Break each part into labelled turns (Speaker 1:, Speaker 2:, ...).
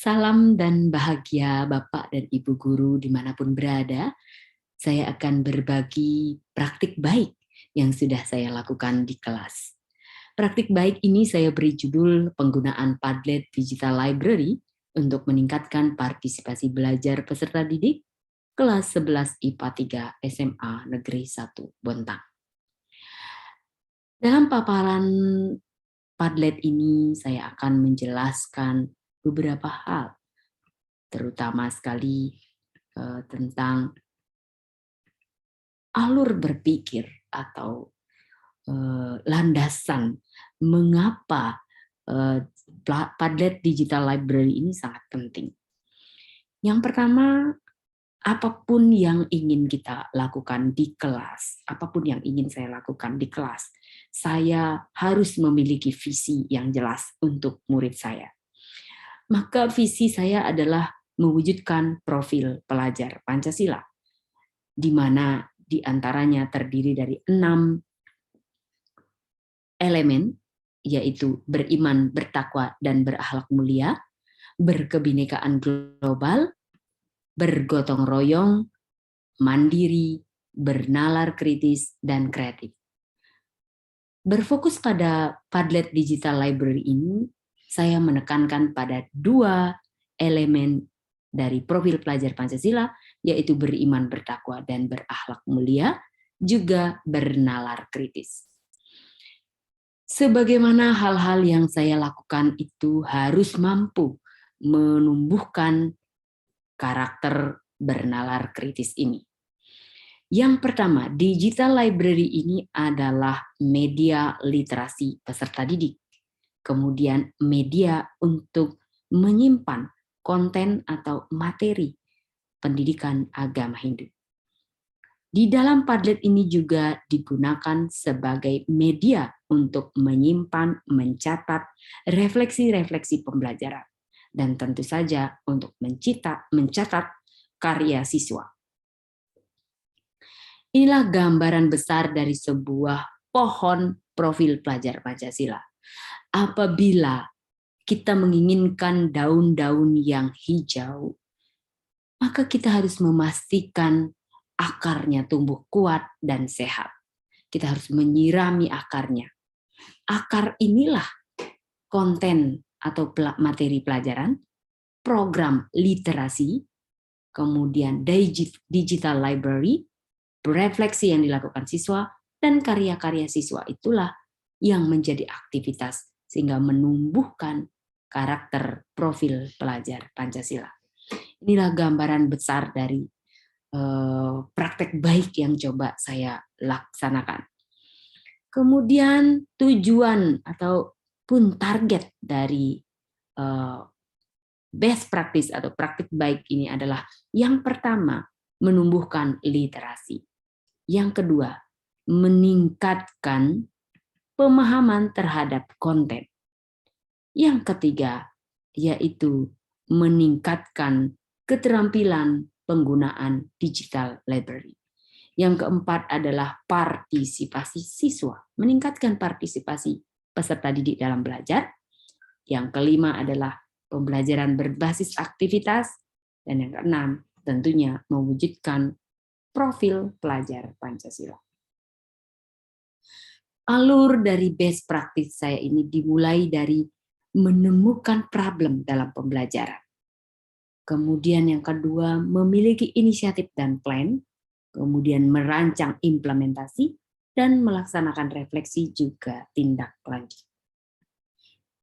Speaker 1: Salam dan bahagia Bapak dan Ibu guru dimanapun berada. Saya akan berbagi praktik baik yang sudah saya lakukan di kelas. Praktik baik ini saya beri judul penggunaan Padlet Digital Library untuk meningkatkan partisipasi belajar peserta didik kelas 11 IPA 3 SMA Negeri 1 Bontang. Dalam paparan Padlet ini saya akan menjelaskan beberapa hal, terutama sekali tentang alur berpikir atau landasan mengapa Padlet Digital Library ini sangat penting. Yang pertama, apapun yang ingin kita lakukan di kelas, apapun yang ingin saya lakukan di kelas, saya harus memiliki visi yang jelas untuk murid saya. Maka visi saya adalah mewujudkan profil pelajar Pancasila, di mana di antaranya terdiri dari 6 elemen, yaitu beriman, bertakwa, dan berakhlak mulia, berkebinekaan global, bergotong royong, mandiri, bernalar kritis, dan kreatif. Berfokus pada Padlet Digital Library ini, saya menekankan pada 2 elemen dari profil pelajar Pancasila, yaitu beriman, bertakwa, dan berakhlak mulia, juga bernalar kritis. Sebagaimana hal-hal yang saya lakukan itu harus mampu menumbuhkan karakter bernalar kritis ini. Yang pertama, digital library ini adalah media literasi peserta didik. Kemudian media untuk menyimpan konten atau materi pendidikan agama Hindu. Di dalam Padlet ini juga digunakan sebagai media untuk menyimpan, mencatat refleksi-refleksi pembelajaran, dan tentu saja untuk mencatat karya siswa. Inilah gambaran besar dari sebuah pohon profil pelajar Pancasila. Apabila kita menginginkan daun-daun yang hijau, maka kita harus memastikan akarnya tumbuh kuat dan sehat. Kita harus menyirami akarnya. Akar inilah konten atau materi pelajaran, program literasi, kemudian digital library, refleksi yang dilakukan siswa, dan karya-karya siswa itulah yang menjadi aktivitas sehingga menumbuhkan karakter profil pelajar Pancasila. Inilah gambaran besar dari praktek baik yang coba saya laksanakan. Kemudian tujuan ataupun target dari best practice atau praktik baik ini adalah yang pertama, menumbuhkan literasi. Yang kedua, meningkatkan pemahaman terhadap konten. Yang ketiga, yaitu meningkatkan keterampilan penggunaan digital library. Yang keempat adalah partisipasi siswa, meningkatkan partisipasi peserta didik dalam belajar. Yang kelima adalah pembelajaran berbasis aktivitas. Dan yang keenam, tentunya mewujudkan profil pelajar Pancasila. Alur dari best practice saya ini dimulai dari menemukan problem dalam pembelajaran. Kemudian yang kedua, memiliki inisiatif dan plan, kemudian merancang implementasi, dan melaksanakan refleksi juga tindak lanjut.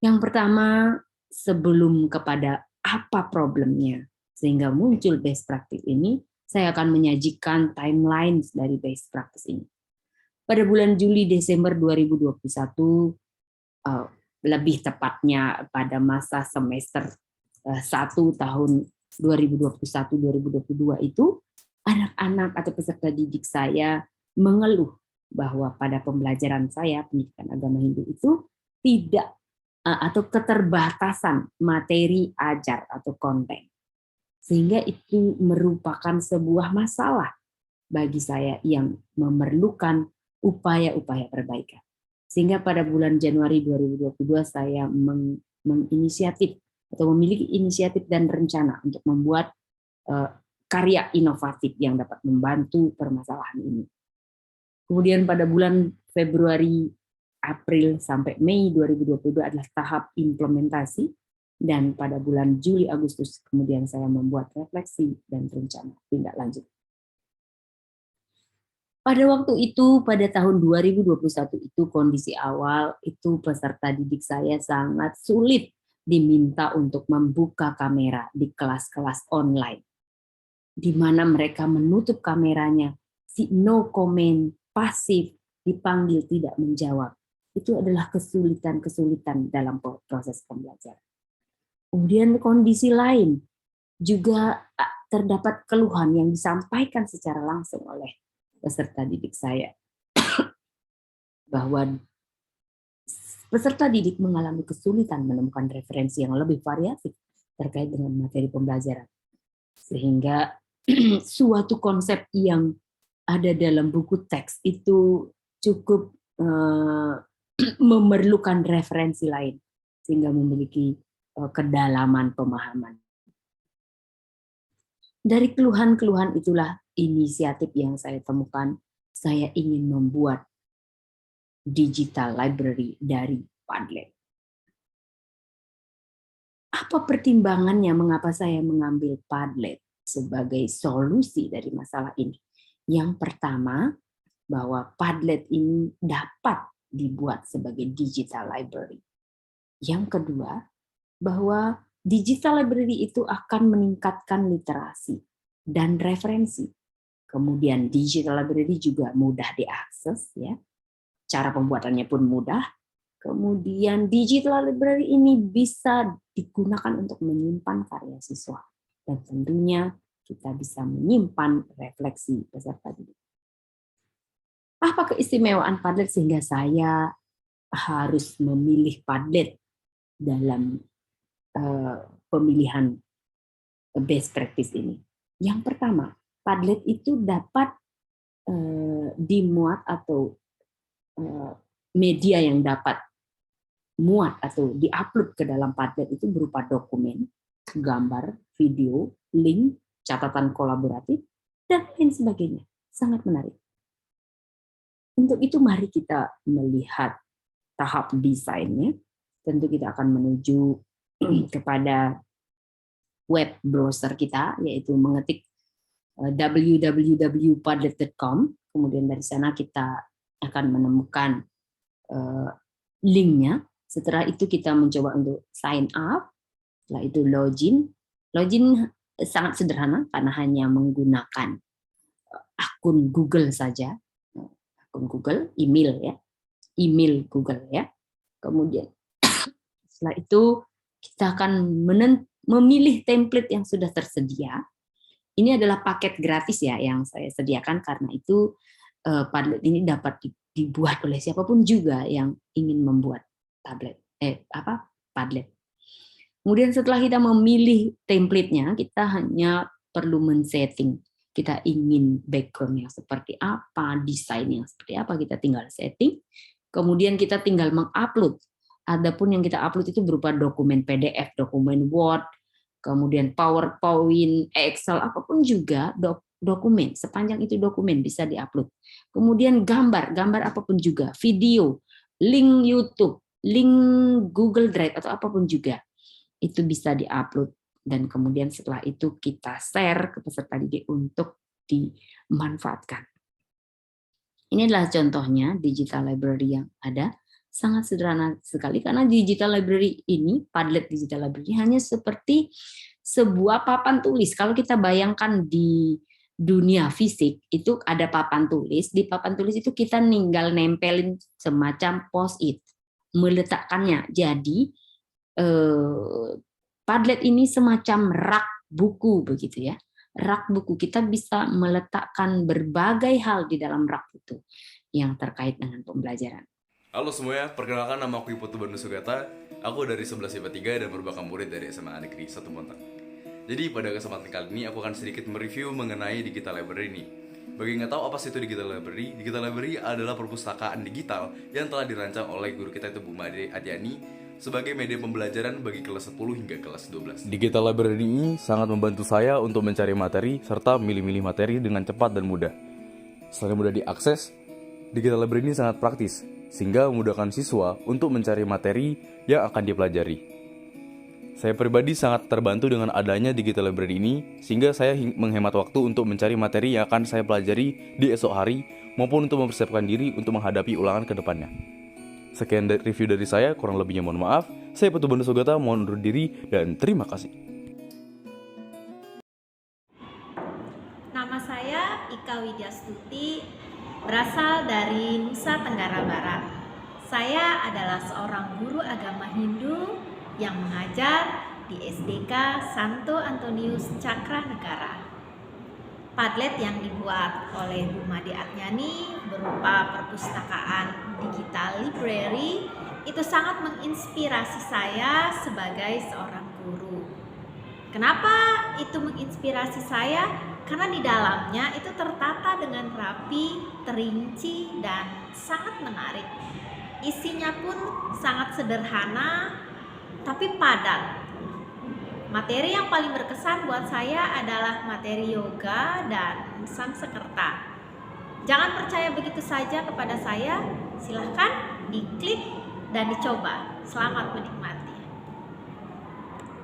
Speaker 1: Yang pertama, sebelum kepada apa problemnya, sehingga muncul best practice ini, saya akan menyajikan timelines dari best practice ini. Pada bulan Juli-Desember 2021, lebih tepatnya pada masa semester 1 tahun 2021-2022 itu, anak-anak atau peserta didik saya mengeluh bahwa pada pembelajaran saya, pendidikan agama Hindu itu tidak atau keterbatasan materi ajar atau konten. Sehingga itu merupakan sebuah masalah bagi saya yang memerlukan upaya-upaya perbaikan. Sehingga pada bulan Januari 2022 saya menginisiatif atau memiliki inisiatif dan rencana untuk membuat karya inovatif yang dapat membantu permasalahan ini. Kemudian pada bulan Februari, April sampai Mei 2022 adalah tahap implementasi, dan pada bulan Juli Agustus kemudian saya membuat refleksi dan rencana tindak lanjut. Pada waktu itu, pada tahun 2021 itu, kondisi awal itu peserta didik saya sangat sulit diminta untuk membuka kamera di kelas-kelas online, di mana mereka menutup kameranya, si no comment, pasif, dipanggil tidak menjawab. Itu adalah kesulitan-kesulitan dalam proses pembelajaran. Kemudian kondisi lain juga terdapat keluhan yang disampaikan secara langsung oleh peserta didik saya, bahwa peserta didik mengalami kesulitan menemukan referensi yang lebih variatif terkait dengan materi pembelajaran. Sehingga suatu konsep yang ada dalam buku teks itu cukup memerlukan referensi lain, sehingga memiliki kedalaman pemahaman. Dari keluhan-keluhan itulah inisiatif yang saya temukan, saya ingin membuat digital library dari Padlet. Apa pertimbangannya mengapa saya mengambil Padlet sebagai solusi dari masalah ini? Yang pertama, bahwa Padlet ini dapat dibuat sebagai digital library. Yang kedua, bahwa digital library itu akan meningkatkan literasi dan referensi. Kemudian digital library juga mudah diakses, ya. Cara pembuatannya pun mudah. Kemudian digital library ini bisa digunakan untuk menyimpan karya siswa. Dan tentunya kita bisa menyimpan refleksi peserta didik. Apa keistimewaan Padlet sehingga saya harus memilih Padlet dalam pemilihan best practice ini? Yang pertama, Padlet itu dapat dimuat atau media yang dapat muat atau diupload ke dalam Padlet itu berupa dokumen, gambar, video, link, catatan kolaboratif, dan lain sebagainya. Sangat menarik. Untuk itu mari kita melihat tahap desainnya. Tentu kita akan menuju kepada web browser kita, yaitu mengetik www.padlet.com. Kemudian dari sana kita akan menemukan linknya. Setelah itu kita mencoba untuk sign up. Setelah itu login. Login sangat sederhana karena hanya menggunakan akun Google saja. Akun Google, email ya. Email Google ya. Kemudian setelah itu kita akan memilih template yang sudah tersedia. Ini adalah paket gratis ya yang saya sediakan, karena itu Padlet ini dapat dibuat oleh siapapun juga yang ingin membuat Padlet. Kemudian setelah kita memilih template-nya, kita hanya perlu men-setting. Kita ingin background yang seperti apa, desain yang seperti apa, kita tinggal setting. Kemudian kita tinggal mengupload. Adapun yang kita upload itu berupa dokumen PDF, dokumen Word, kemudian PowerPoint, Excel, apapun juga dokumen. Sepanjang itu dokumen bisa diupload. Kemudian gambar apapun juga, video, link YouTube, link Google Drive atau apapun juga, itu bisa diupload. Dan kemudian setelah itu kita share ke peserta didik untuk dimanfaatkan. Ini adalah contohnya digital library yang ada. Sangat sederhana sekali karena digital library ini, Padlet digital library, hanya seperti sebuah papan tulis. Kalau kita bayangkan di dunia fisik itu ada papan tulis, di papan tulis itu kita tinggal nempelin semacam post-it, meletakkannya. Jadi Padlet ini semacam rak buku begitu ya. Rak buku, kita bisa meletakkan berbagai hal di dalam rak itu yang terkait dengan pembelajaran.
Speaker 2: Halo semuanya, perkenalkan nama aku Iputu Bandung Sugata. Aku dari 11 IPA 3 dan merupakan murid dari SMA Negeri 1 Montang. Jadi pada kesempatan kali ini aku akan sedikit mereview mengenai digital library ini. Bagi yang nggak tahu apa sih itu digital library adalah perpustakaan digital yang telah dirancang oleh guru kita itu Bu Made Adiani sebagai media pembelajaran bagi kelas 10 hingga kelas 12. Digital Library ini sangat membantu saya untuk mencari materi serta milih-milih materi dengan cepat dan mudah. Selain mudah diakses, Digital Library ini sangat praktis, sehingga memudahkan siswa untuk mencari materi yang akan dipelajari. Saya pribadi sangat terbantu dengan adanya Digital Library ini, sehingga saya menghemat waktu untuk mencari materi yang akan saya pelajari di esok hari, maupun untuk mempersiapkan diri untuk menghadapi ulangan ke depannya. Sekian review dari saya, kurang lebihnya mohon maaf. Saya Putu Banu Sugata, mohon undur diri, dan terima kasih.
Speaker 3: Nama saya Ika Widyastuti, berasal dari Nusa Tenggara Barat. Saya adalah seorang guru agama Hindu yang mengajar di SDK Santo Antonius Cakra Negara. Padlet yang dibuat oleh Bu Made Atnyani berupa perpustakaan Digital Library itu sangat menginspirasi saya sebagai seorang guru. Kenapa itu menginspirasi saya? Karena di dalamnya itu tertata dengan rapi, terinci, dan sangat menarik. Isinya pun sangat sederhana, tapi padat. Materi yang paling berkesan buat saya adalah materi yoga dan Sanskerta. Jangan percaya begitu saja kepada saya, silahkan diklik dan dicoba. Selamat menikmati.